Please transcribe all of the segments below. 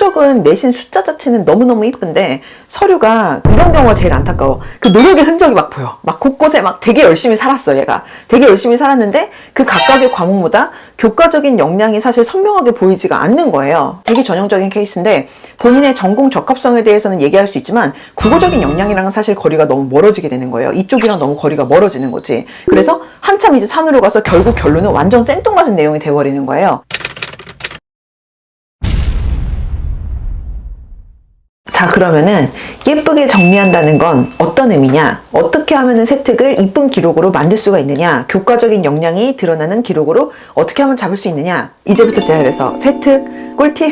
성적은 내신 숫자 자체는 너무너무 이쁜데 서류가 이런 경우가 제일 안타까워. 그 노력의 흔적이 막 보여. 막 곳곳에 막 되게 열심히 살았어, 얘가. 되게 열심히 살았는데 그 각각의 과목마다 교과적인 역량이 사실 선명하게 보이지가 않는 거예요. 되게 전형적인 케이스인데 본인의 전공 적합성에 대해서는 얘기할 수 있지만 국어적인 역량이랑은 사실 거리가 너무 멀어지게 되는 거예요. 이쪽이랑 너무 거리가 멀어지는 거지. 그래서 한참 이제 산으로 가서 결국 결론은 완전 생뚱맞은 내용이 돼버리는 거예요. 자, 그러면은 예쁘게 정리한다는 건 어떤 의미냐? 어떻게 하면은 세특을 이쁜 기록으로 만들 수가 있느냐? 교과적인 역량이 드러나는 기록으로 어떻게 하면 잡을 수 있느냐? 이제부터 제가 그래서 세특 꿀팁,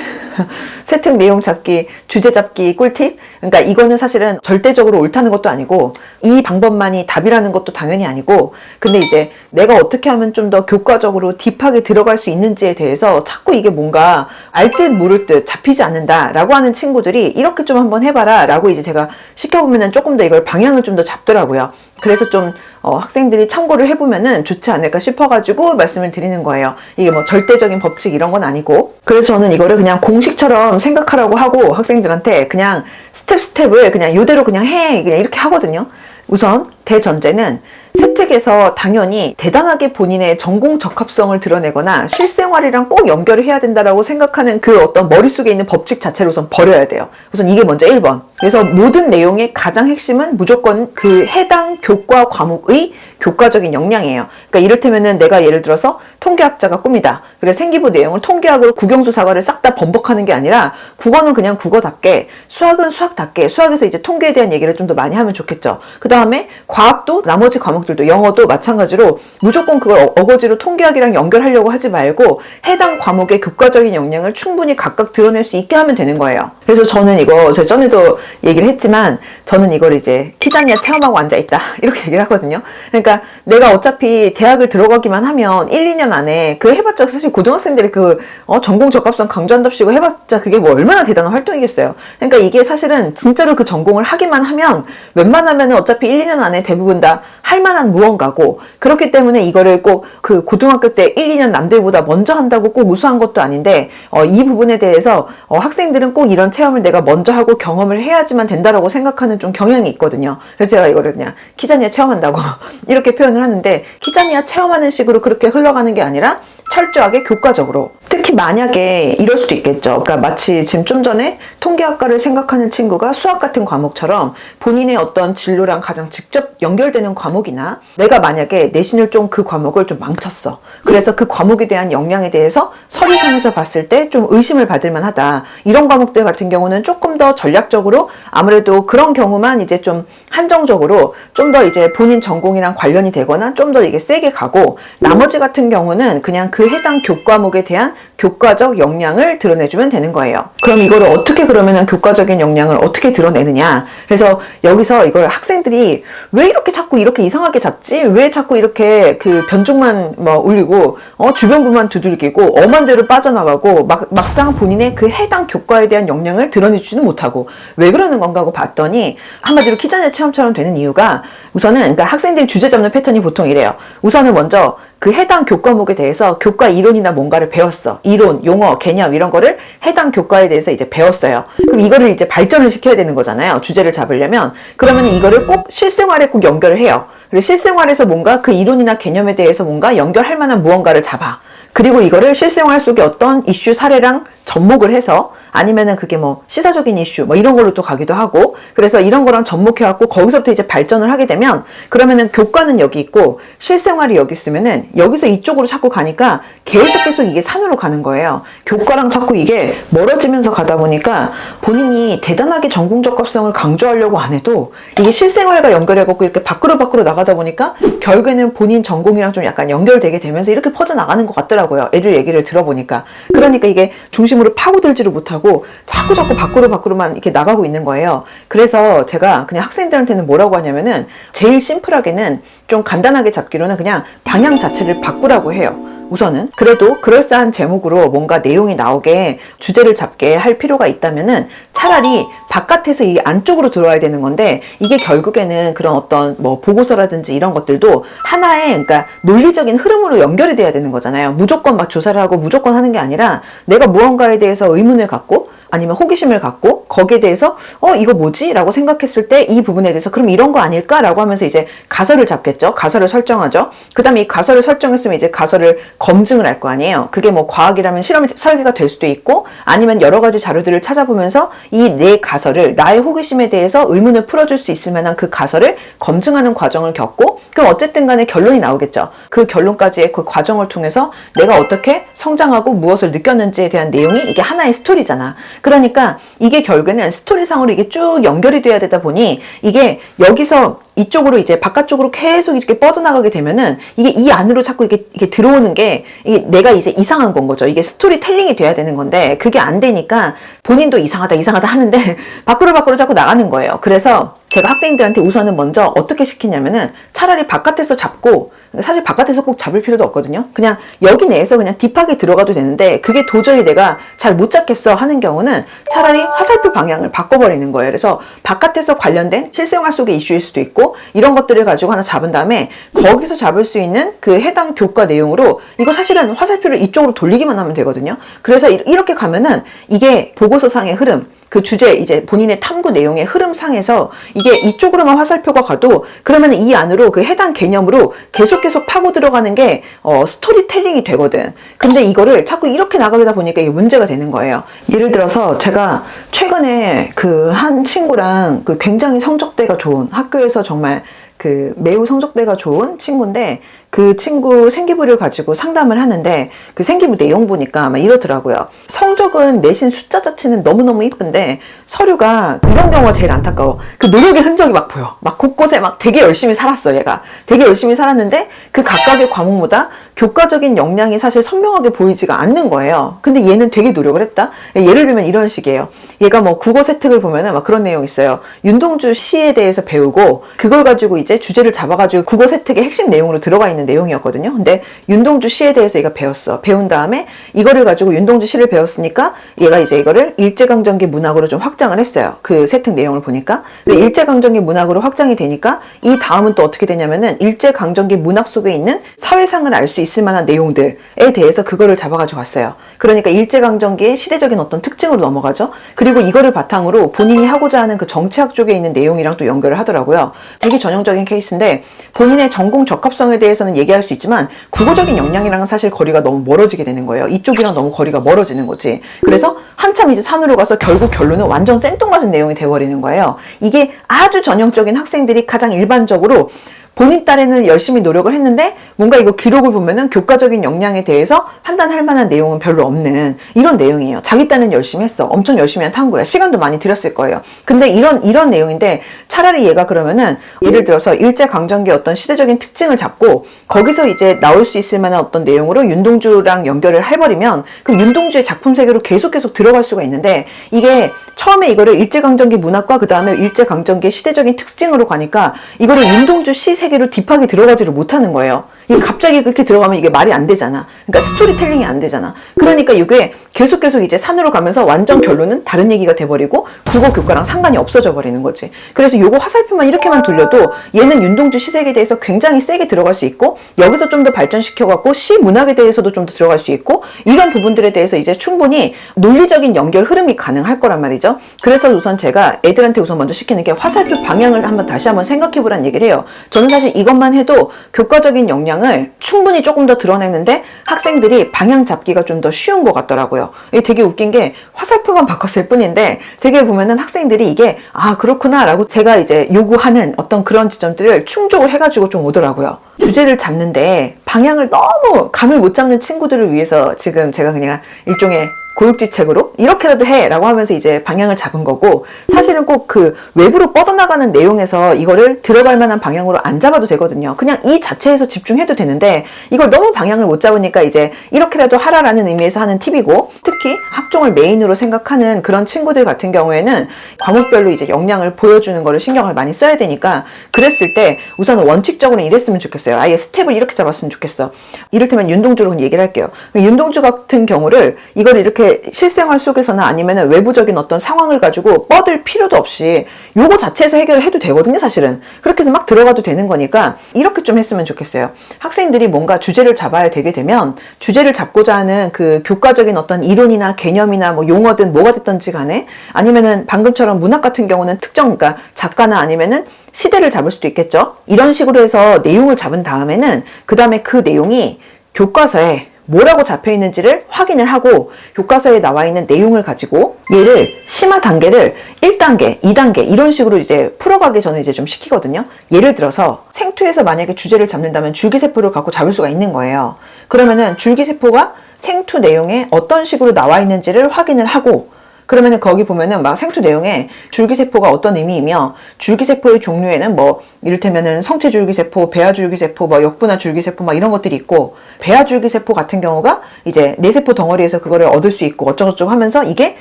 세특 내용 잡기, 주제 잡기 꿀팁. 그러니까 이거는 사실은 절대적으로 옳다는 것도 아니고 이 방법만이 답이라는 것도 당연히 아니고, 근데 이제 내가 어떻게 하면 좀 더 교과적으로 딥하게 들어갈 수 있는지에 대해서 자꾸 이게 뭔가 알 듯 모를 듯 잡히지 않는다라고 하는 친구들이 이렇게 좀 한번 해봐라 라고 이제 제가 시켜보면은 조금 더 이걸 방향을 좀 더 잡더라고요. 그래서 좀 학생들이 참고를 해보면은 좋지 않을까 싶어가지고 말씀을 드리는 거예요. 이게 뭐 절대적인 법칙 이런 건 아니고. 그래서 저는 이거를 그냥 공식처럼 생각하라고 하고 학생들한테 그냥 스텝을 그냥 이대로 그냥 해, 그냥 이렇게 하거든요. 우선 대전제는 세특에서 당연히 대단하게 본인의 전공 적합성을 드러내거나 실생활이랑 꼭 연결을 해야 된다라고 생각하는 그 어떤 머릿속에 있는 법칙 자체를 우선 버려야 돼요. 우선 이게 먼저 1번. 그래서 모든 내용의 가장 핵심은 무조건 그 해당 교과 과목의 교과적인 역량이에요. 그러니까 이를테면은 내가 예를 들어서 통계학자가 꿈이다. 그래서 생기부 내용을 통계학으로 국영수 사과를 싹 다 번복하는 게 아니라 국어는 그냥 국어답게, 수학은 수학답게, 수학에서 이제 통계에 대한 얘기를 좀 더 많이 하면 좋겠죠. 그 다음에 과학도 나머지 과목들도 영어도 마찬가지로 무조건 그걸 어거지로 통계학이랑 연결하려고 하지 말고 해당 과목의 교과적인 역량을 충분히 각각 드러낼 수 있게 하면 되는 거예요. 그래서 저는 이거 제가 전에도 얘기를 했지만 저는 이걸 이제 키자니아 체험하고 앉아있다 이렇게 얘기를 하거든요. 그러니까 내가 어차피 대학을 들어가기만 하면 1, 2년 안에 그 해봤자 사실 고등학생들이 그 전공 적합성 강조한답시고 해봤자 그게 뭐 얼마나 대단한 활동이겠어요. 그러니까 이게 사실은 진짜로 그 전공을 하기만 하면 웬만하면 어차피 1, 2년 안에 대부분 다 할 만한 무언가고, 그렇기 때문에 이거를 꼭 그 고등학교 때 1, 2년 남들보다 먼저 한다고 꼭 우수한 것도 아닌데 이 부분에 대해서 학생들은 꼭 이런 체험을 내가 먼저 하고 경험을 해야지만 된다라고 생각하는 좀 경향이 있거든요. 그래서 제가 이거를 그냥 키자니아 체험한다고 이렇게 표현을 하는데, 키자니아 체험하는 식으로 그렇게 흘러가는 게 아니라 철저하게 교과적으로. 특히 만약에 이럴 수도 있겠죠. 그러니까 마치 지금 좀 전에 통계학과를 생각하는 친구가 수학 같은 과목처럼 본인의 어떤 진로랑 가장 직접 연결되는 과목이나 내가 만약에 내신을 좀 그 과목을 좀 망쳤어. 그래서 그 과목에 대한 역량에 대해서 서류상에서 봤을 때 좀 의심을 받을 만하다. 이런 과목들 같은 경우는 조금 더 전략적으로 아무래도 그런 경우만 이제 좀 한정적으로 좀 더 이제 본인 전공이랑 관련이 되거나 좀 더 이게 세게 가고, 나머지 같은 경우는 그냥 그 해당 교과목에 대한 교과적 역량을 드러내주면 되는 거예요. 그럼 이거를 어떻게 그러면은 교과적인 역량을 어떻게 드러내느냐. 그래서 여기서 이걸 학생들이 왜 이렇게 자꾸 이렇게 이상하게 잡지? 왜 자꾸 이렇게 그 변종만 뭐 울리고 주변부만 두들기고 엄한 대로 빠져나가고 막상 본인의 그 해당 교과에 대한 역량을 드러내주지는 못하고 왜 그러는 건가 하고 봤더니, 한마디로 키자니아 체험처럼 되는 이유가 우선은, 그러니까 학생들이 주제 잡는 패턴이 보통 이래요. 우선은 먼저 그 해당 교과목에 대해서 교과 이론이나 뭔가를 배웠어. 이론, 용어, 개념 이런 거를 해당 교과에 대해서 이제 배웠어요. 그럼 이거를 이제 발전을 시켜야 되는 거잖아요. 주제를 잡으려면. 그러면 이거를 꼭 실생활에 꼭 연결을 해요. 그리고 실생활에서 뭔가 그 이론이나 개념에 대해서 뭔가 연결할 만한 무언가를 잡아. 그리고 이거를 실생활 속에 어떤 이슈 사례랑 접목을 해서, 아니면은 그게 뭐 시사적인 이슈 뭐 이런 걸로 또 가기도 하고, 그래서 이런 거랑 접목해갖고 거기서부터 이제 발전을 하게 되면, 그러면은 교과는 여기 있고 실생활이 여기 있으면은 여기서 이쪽으로 자꾸 가니까 계속 이게 산으로 가는 거예요. 교과랑 자꾸 이게 멀어지면서 가다 보니까 본인이 대단하게 전공 적합성을 강조하려고 안 해도 이게 실생활과 연결해갖고 이렇게 밖으로 나가다 보니까 결국에는 본인 전공이랑 좀 약간 연결되게 되면서 이렇게 퍼져나가는 것 같더라고요. 애들 얘기를 들어보니까. 그러니까 이게 중심으로 파고들지를 못하고 자꾸 밖으로만 이렇게 나가고 있는 거예요. 그래서 제가 그냥 학생들한테는 뭐라고 하냐면은 제일 심플하게는 좀 간단하게 잡기로는 그냥 방향 자체를 바꾸라고 해요. 우선은 그래도 그럴싸한 제목으로 뭔가 내용이 나오게 주제를 잡게 할 필요가 있다면은 차라리 바깥에서 이 안쪽으로 들어와야 되는 건데, 이게 결국에는 그런 어떤 뭐 보고서라든지 이런 것들도 하나의, 그러니까 논리적인 흐름으로 연결이 돼야 되는 거잖아요. 무조건 막 조사를 하고 무조건 하는 게 아니라 내가 무언가에 대해서 의문을 갖고 아니면 호기심을 갖고 거기에 대해서 이거 뭐지? 라고 생각했을 때 이 부분에 대해서 그럼 이런 거 아닐까? 라고 하면서 이제 가설을 잡겠죠. 가설을 설정하죠. 그 다음에 이 가설을 설정했으면 이제 가설을 검증을 할 거 아니에요. 그게 뭐 과학이라면 실험 설계가 될 수도 있고 아니면 여러 가지 자료들을 찾아보면서 이 내 가설을 나의 호기심에 대해서 의문을 풀어줄 수 있을 만한 그 가설을 검증하는 과정을 겪고 그럼 어쨌든 간에 결론이 나오겠죠. 그 결론까지의 그 과정을 통해서 내가 어떻게 성장하고 무엇을 느꼈는지에 대한 내용이 이게 하나의 스토리잖아. 그러니까 이게 결국에는 스토리상으로 이게 쭉 연결이 돼야 되다 보니 이게 여기서 이쪽으로 이제 바깥쪽으로 계속 이렇게 뻗어나가게 되면은 이게 이 안으로 자꾸 이게 들어오는 게 이게 내가 이제 이상한 건 거죠. 이게 스토리텔링이 돼야 되는 건데 그게 안 되니까 본인도 이상하다 하는데 밖으로 자꾸 나가는 거예요. 그래서 제가 학생들한테 우선은 먼저 어떻게 시키냐면은 차라리 바깥에서 잡고 사실 바깥에서 꼭 잡을 필요도 없거든요. 그냥 여기 내에서 그냥 딥하게 들어가도 되는데 그게 도저히 내가 잘 못 잡겠어 하는 경우는 차라리 화살표 방향을 바꿔버리는 거예요. 그래서 바깥에서 관련된 실생활 속의 이슈일 수도 있고 이런 것들을 가지고 하나 잡은 다음에 거기서 잡을 수 있는 그 해당 교과 내용으로 이거 사실은 화살표를 이쪽으로 돌리기만 하면 되거든요. 그래서 이렇게 가면은 이게 보고서상의 흐름 그 주제 이제 본인의 탐구 내용의 흐름상에서 이게 이쪽으로만 화살표가 가도 그러면 이 안으로 그 해당 개념으로 계속 파고 들어가는 게 스토리텔링이 되거든. 근데 이거를 자꾸 이렇게 나가다 보니까 이게 문제가 되는 거예요. 예를 들어서 제가 최근에 그 한 친구랑 그 굉장히 성적대가 좋은 학교에서 정말 그 매우 성적대가 좋은 친구인데 그 친구 생기부를 가지고 상담을 하는데 그 생기부 내용 보니까 아마 이러더라고요. 성적은 내신 숫자 자체는 너무너무 이쁜데 서류가 이런 경우가 제일 안타까워. 그 노력의 흔적이 막 보여. 막 곳곳에 막 되게 열심히 살았어, 얘가. 되게 열심히 살았는데 그 각각의 과목마다 교과적인 역량이 사실 선명하게 보이지가 않는 거예요. 근데 얘는 되게 노력을 했다? 예를 들면 이런 식이에요. 얘가 뭐 국어 세특을 보면은 막 그런 내용이 있어요. 윤동주 시에 대해서 배우고 그걸 가지고 이제 주제를 잡아가지고 국어 세특의 핵심 내용으로 들어가 있는 내용이었거든요. 근데 윤동주 시에 대해서 얘가 배웠어. 배운 다음에 이거를 가지고 윤동주 시를 배웠으니까 얘가 이제 이거를 일제강점기 문학으로 좀 확장을 했어요. 그 세특 내용을 보니까. 일제강점기 문학으로 확장이 되니까 이 다음은 또 어떻게 되냐면은 일제강점기 문학 속에 있는 사회상을 알 수 있을 만한 내용들에 대해서 그거를 잡아가지고 왔어요. 그러니까 일제강점기의 시대적인 어떤 특징으로 넘어가죠. 그리고 이거를 바탕으로 본인이 하고자 하는 그 정치학 쪽에 있는 내용이랑 또 연결을 하더라고요. 되게 전형적인 케이스인데 본인의 전공 적합성에 대해서는 얘기할 수 있지만 국어적인 역량이랑은 사실 거리가 너무 멀어지게 되는 거예요. 이쪽이랑 너무 거리가 멀어지는 거지. 그래서 한참 이제 산으로 가서 결국 결론은 완전 생뚱맞은 내용이 돼버리는 거예요. 이게 아주 전형적인 학생들이 가장 일반적으로 본인 딸에는 열심히 노력을 했는데 뭔가 이거 기록을 보면은 교과적인 역량에 대해서 판단할 만한 내용은 별로 없는 이런 내용이에요. 자기 딸은 열심히 했어. 엄청 열심히 한 탐구야. 시간도 많이 들였을 거예요. 근데 이런 내용인데 차라리 얘가 그러면은 예를 들어서 일제강점기 어떤 시대적인 특징을 잡고 거기서 이제 나올 수 있을 만한 어떤 내용으로 윤동주랑 연결을 해버리면 그럼 윤동주의 작품 세계로 계속 들어갈 수가 있는데 이게 처음에 이거를 일제강점기 문학과 그 다음에 일제강점기의 시대적인 특징으로 가니까 이거를 윤동주 시 세계로 딥하게 들어가지를 못하는 거예요. 이게 갑자기 그렇게 들어가면 이게 말이 안 되잖아. 그러니까 스토리텔링이 안 되잖아. 그러니까 이게 계속 이제 산으로 가면서 완전 결론은 다른 얘기가 돼버리고 국어 교과랑 상관이 없어져 버리는 거지. 그래서 요거 화살표만 이렇게만 돌려도 얘는 윤동주 시색에 대해서 굉장히 세게 들어갈 수 있고 여기서 좀 더 발전시켜갖고 시 문학에 대해서도 좀 더 들어갈 수 있고 이런 부분들에 대해서 이제 충분히 논리적인 연결 흐름이 가능할 거란 말이죠. 그래서 우선 제가 애들한테 우선 먼저 시키는 게 화살표 방향을 다시 한번 생각해보라는 얘기를 해요. 저는 사실 이것만 해도 교과적인 역량 을 충분히 조금 더 드러내는데 학생들이 방향 잡기가 좀 더 쉬운 것 같더라고요. 이게 되게 웃긴 게 화살표만 바꿨을 뿐인데 되게 보면은 학생들이 이게 아 그렇구나 라고 제가 이제 요구하는 어떤 그런 지점들을 충족을 해가지고 좀 오더라고요. 주제를 잡는데 방향을 너무 감을 못 잡는 친구들을 위해서 지금 제가 그냥 일종의 고육지책으로 이렇게라도 해 라고 하면서 이제 방향을 잡은 거고 사실은 꼭 그 외부로 뻗어나가는 내용에서 이거를 들어갈 만한 방향으로 안 잡아도 되거든요. 그냥 이 자체에서 집중해도 되는데 이걸 너무 방향을 못 잡으니까 이제 이렇게라도 하라라는 의미에서 하는 팁이고 특히 학종을 메인으로 생각하는 그런 친구들 같은 경우에는 과목별로 이제 역량을 보여주는 거를 신경을 많이 써야 되니까 그랬을 때 우선은 원칙적으로 이랬으면 좋겠어요. 아예 스텝을 이렇게 잡았으면 좋겠어. 이를테면 윤동주로 얘기를 할게요. 윤동주 같은 경우를 이걸 이렇게 이렇게 실생활 속에서나 아니면 외부적인 어떤 상황을 가지고 뻗을 필요도 없이 요거 자체에서 해결을 해도 되거든요, 사실은. 그렇게 해서 막 들어가도 되는 거니까 이렇게 좀 했으면 좋겠어요. 학생들이 뭔가 주제를 잡아야 되게 되면 주제를 잡고자 하는 그 교과적인 어떤 이론이나 개념이나 뭐 용어든 뭐가 됐든지 간에 아니면은 방금처럼 문학 같은 경우는 특정, 그러니까 작가나 아니면은 시대를 잡을 수도 있겠죠. 이런 식으로 해서 내용을 잡은 다음에는 그 다음에 그 내용이 교과서에 뭐라고 잡혀 있는지를 확인을 하고 교과서에 나와 있는 내용을 가지고 얘를 심화 단계를 1단계, 2단계 이런 식으로 이제 풀어가기 저는 이제 좀 시키거든요. 예를 들어서 생투에서 만약에 주제를 잡는다면 줄기세포를 갖고 잡을 수가 있는 거예요. 그러면은 줄기세포가 생투 내용에 어떤 식으로 나와 있는지를 확인을 하고 그러면은 거기 보면은 막 생투 내용에 줄기세포가 어떤 의미이며 줄기세포의 종류에는 뭐 이를테면은 성체줄기세포, 배아줄기세포, 뭐 역분화줄기세포 막 이런 것들이 있고 배아줄기세포 같은 경우가 이제 뇌세포 덩어리에서 그거를 얻을 수 있고 어쩌고저쩌고 하면서 이게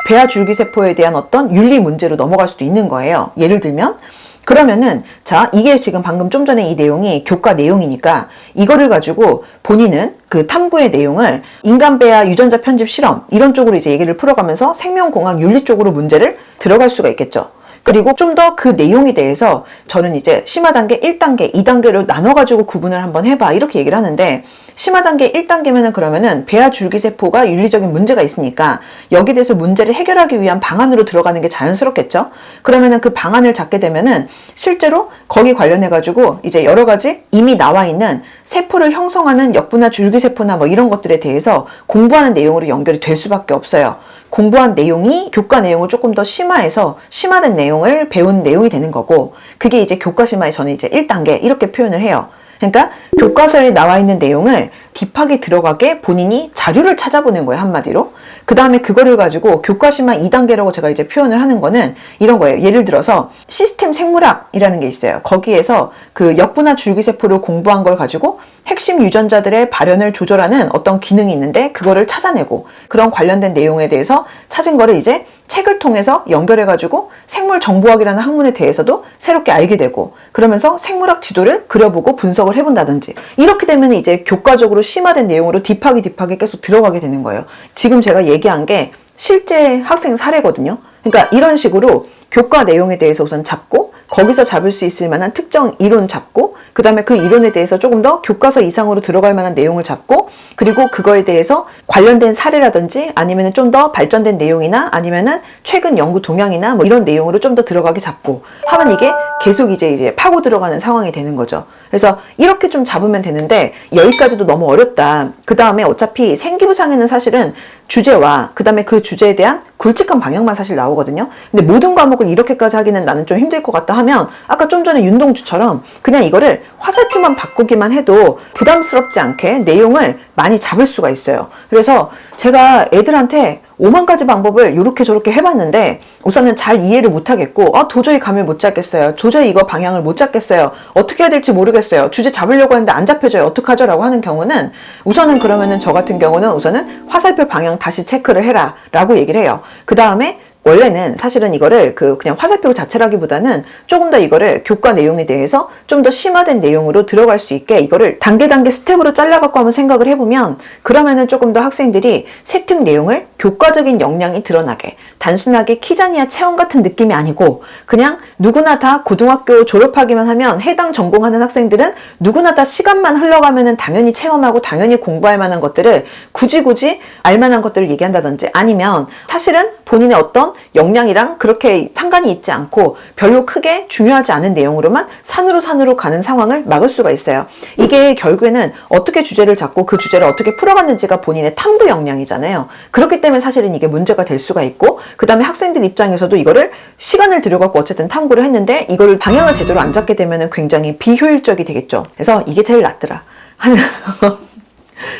배아줄기세포에 대한 어떤 윤리 문제로 넘어갈 수도 있는 거예요. 예를 들면 그러면은 자 이게 지금 방금 좀 전에 이 내용이 교과 내용이니까 이거를 가지고 본인은 그 탐구의 내용을 인간배아 유전자 편집 실험 이런 쪽으로 이제 얘기를 풀어가면서 생명공학 윤리 쪽으로 문제를 들어갈 수가 있겠죠. 그리고 좀 더 그 내용에 대해서 저는 이제 심화 단계 1단계, 2단계로 나눠가지고 구분을 한번 해봐 이렇게 얘기를 하는데 심화 단계 1단계면은 그러면은 배아 줄기세포가 윤리적인 문제가 있으니까 여기에 대해서 문제를 해결하기 위한 방안으로 들어가는 게 자연스럽겠죠. 그러면은 그 방안을 잡게 되면은 실제로 거기 관련해 가지고 이제 여러 가지 이미 나와 있는 세포를 형성하는 역분화 줄기세포나 뭐 이런 것들에 대해서 공부하는 내용으로 연결이 될 수밖에 없어요. 공부한 내용이 교과 내용을 조금 더 심화해서 심화된 내용을 배운 내용이 되는 거고 그게 이제 교과 심화의 저는 이제 1단계 이렇게 표현을 해요. 그러니까 교과서에 나와 있는 내용을 딥하게 들어가게 본인이 자료를 찾아보는 거예요, 한마디로. 그 다음에 그거를 가지고 교과심화 2단계라고 제가 이제 표현을 하는 거는 이런 거예요. 예를 들어서 시스템 생물학이라는 게 있어요. 거기에서 그 역분화 줄기세포를 공부한 걸 가지고 핵심 유전자들의 발현을 조절하는 어떤 기능이 있는데 그거를 찾아내고 그런 관련된 내용에 대해서 찾은 거를 이제 책을 통해서 연결해가지고 생물정보학이라는 학문에 대해서도 새롭게 알게 되고 그러면서 생물학 지도를 그려보고 분석을 해본다든지 이렇게 되면 이제 교과적으로 심화된 내용으로 딥하게 계속 들어가게 되는 거예요. 지금 제가 얘기한 게 실제 학생 사례거든요. 그러니까 이런 식으로 교과 내용에 대해서 우선 잡고 거기서 잡을 수 있을 만한 특정 이론 잡고 그 다음에 그 이론에 대해서 조금 더 교과서 이상으로 들어갈 만한 내용을 잡고 그리고 그거에 대해서 관련된 사례라든지 아니면 좀 더 발전된 내용이나 아니면은 최근 연구 동향이나 뭐 이런 내용으로 좀 더 들어가게 잡고 하면 이게 계속 이제 파고 들어가는 상황이 되는 거죠. 그래서 이렇게 좀 잡으면 되는데 여기까지도 너무 어렵다. 그 다음에 어차피 생기부상에는 사실은 주제와 그 다음에 그 주제에 대한 굵직한 방향만 사실 나오거든요. 근데 모든 과목을 이렇게까지 하기는 나는 좀 힘들 것 같다 하면 아까 좀 전에 윤동주처럼 그냥 이거를 화살표만 바꾸기만 해도 부담스럽지 않게 내용을 많이 잡을 수가 있어요. 그래서 제가 애들한테 5만 가지 방법을 이렇게 저렇게 해봤는데 우선은 잘 이해를 못하겠고 도저히 감을 못 잡겠어요. 도저히 이거 방향을 못 잡겠어요. 어떻게 해야 될지 모르겠어요. 주제 잡으려고 하는데 안 잡혀져요. 어떡하죠? 라고 하는 경우는 우선은 그러면은 저 같은 경우는 우선은 화살표 방향 다시 체크를 해라 라고 얘기를 해요. 그 다음에 원래는 사실은 이거를 그냥 화살표 자체라기보다는 조금 더 이거를 교과 내용에 대해서 좀 더 심화된 내용으로 들어갈 수 있게 이거를 단계 스텝으로 잘라갖고 한번 생각을 해보면 그러면은 조금 더 학생들이 세특 내용을 교과적인 역량이 드러나게 단순하게 키자니아 체험 같은 느낌이 아니고 그냥 누구나 다 고등학교 졸업하기만 하면 해당 전공하는 학생들은 누구나 다 시간만 흘러가면은 당연히 체험하고 당연히 공부할 만한 것들을 굳이 알만한 것들을 얘기한다든지 아니면 사실은 본인의 어떤 역량이랑 그렇게 상관이 있지 않고 별로 크게 중요하지 않은 내용으로만 산으로 가는 상황을 막을 수가 있어요. 이게 결국에는 어떻게 주제를 잡고 그 주제를 어떻게 풀어갔는지가 본인의 탐구 역량이잖아요. 그렇기 때문에 사실은 이게 문제가 될 수가 있고 그 다음에 학생들 입장에서도 이거를 시간을 들여갖고 어쨌든 탐구를 했는데 이거를 방향을 제대로 안 잡게 되면 굉장히 비효율적이 되겠죠. 그래서 이게 제일 낫더라.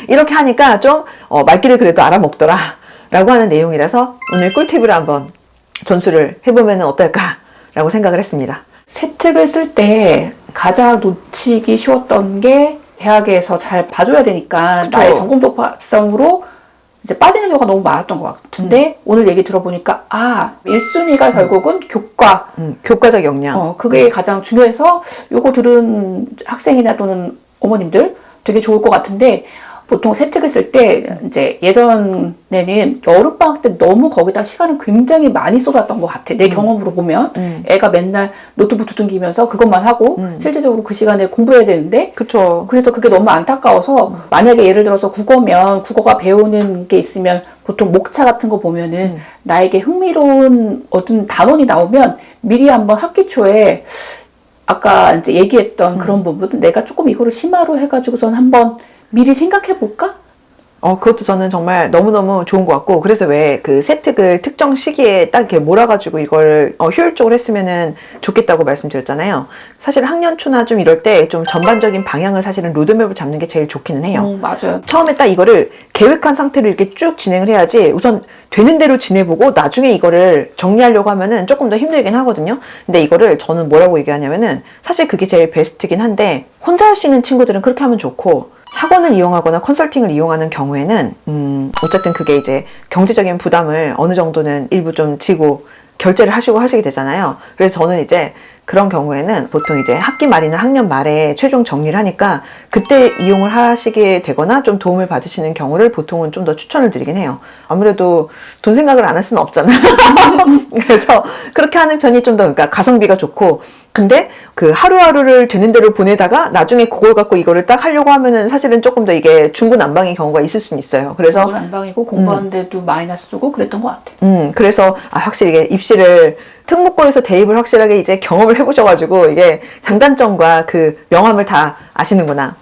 이렇게 하니까 좀 말귀를 그래도 알아먹더라 라고 하는 내용이라서 오늘 꿀팁으로 한번 전수를 해보면 어떨까 라고 생각을 했습니다. 세특을 쓸 때 가장 놓치기 쉬웠던 게 대학에서 잘 봐줘야 되니까 그쵸. 나의 전공 독파성으로 이제 빠지는 경우가 너무 많았던 것 같은데 오늘 얘기 들어보니까 1순위가 결국은 교과 교과적 역량 그게 가장 중요해서 요거 들은 학생이나 또는 어머님들 되게 좋을 것 같은데 보통 세특을 쓸 때 이제 예전에는 여름방학 때 너무 거기다 시간을 굉장히 많이 쏟았던 것 같아. 내 경험으로 보면 애가 맨날 노트북 두둥기면서 그것만 하고 실제적으로 그 시간에 공부해야 되는데 그쵸. 그래서 그게 너무 안타까워서 만약에 예를 들어서 국어면 국어가 배우는 게 있으면 보통 목차 같은 거 보면은 나에게 흥미로운 어떤 단원이 나오면 미리 한번 학기 초에 아까 이제 얘기했던 그런 부분은 내가 조금 이거를 심화로 해가지고선 한번 미리 생각해 볼까? 그것도 저는 정말 너무너무 좋은 것 같고, 그래서 왜 그 세특을 특정 시기에 딱 이렇게 몰아가지고 이걸 효율적으로 했으면은 좋겠다고 말씀드렸잖아요. 사실 학년 초나 좀 이럴 때 좀 전반적인 방향을 사실은 로드맵을 잡는 게 제일 좋기는 해요. 맞아요. 처음에 딱 이거를 계획한 상태로 이렇게 쭉 진행을 해야지 우선 되는 대로 지내보고 나중에 이거를 정리하려고 하면은 조금 더 힘들긴 하거든요. 근데 이거를 저는 뭐라고 얘기하냐면은 사실 그게 제일 베스트긴 한데 혼자 할 수 있는 친구들은 그렇게 하면 좋고 학원을 이용하거나 컨설팅을 이용하는 경우에는 어쨌든 그게 이제 경제적인 부담을 어느 정도는 일부 좀 지고 결제를 하시고 하시게 되잖아요. 그래서 저는 이제 그런 경우에는 보통 이제 학기 말이나 학년 말에 최종 정리를 하니까 그때 이용을 하시게 되거나 좀 도움을 받으시는 경우를 보통은 좀 더 추천을 드리긴 해요. 아무래도 돈 생각을 안 할 수는 없잖아요. 그래서 그렇게 하는 편이 좀 더 그러니까 가성비가 좋고, 근데 그 하루하루를 되는 대로 보내다가 나중에 그걸 갖고 이거를 딱 하려고 하면은 사실은 조금 더 이게 중구난방인 경우가 있을 수는 있어요. 그래서 난방이고 공부하는데도 마이너스 주고 그랬던 것 같아. 그래서 확실히 이게 입시를 특목고에서 대입을 확실하게 이제 경험을 해보셔가지고 이게 장단점과 그 명암을 다 아시는구나.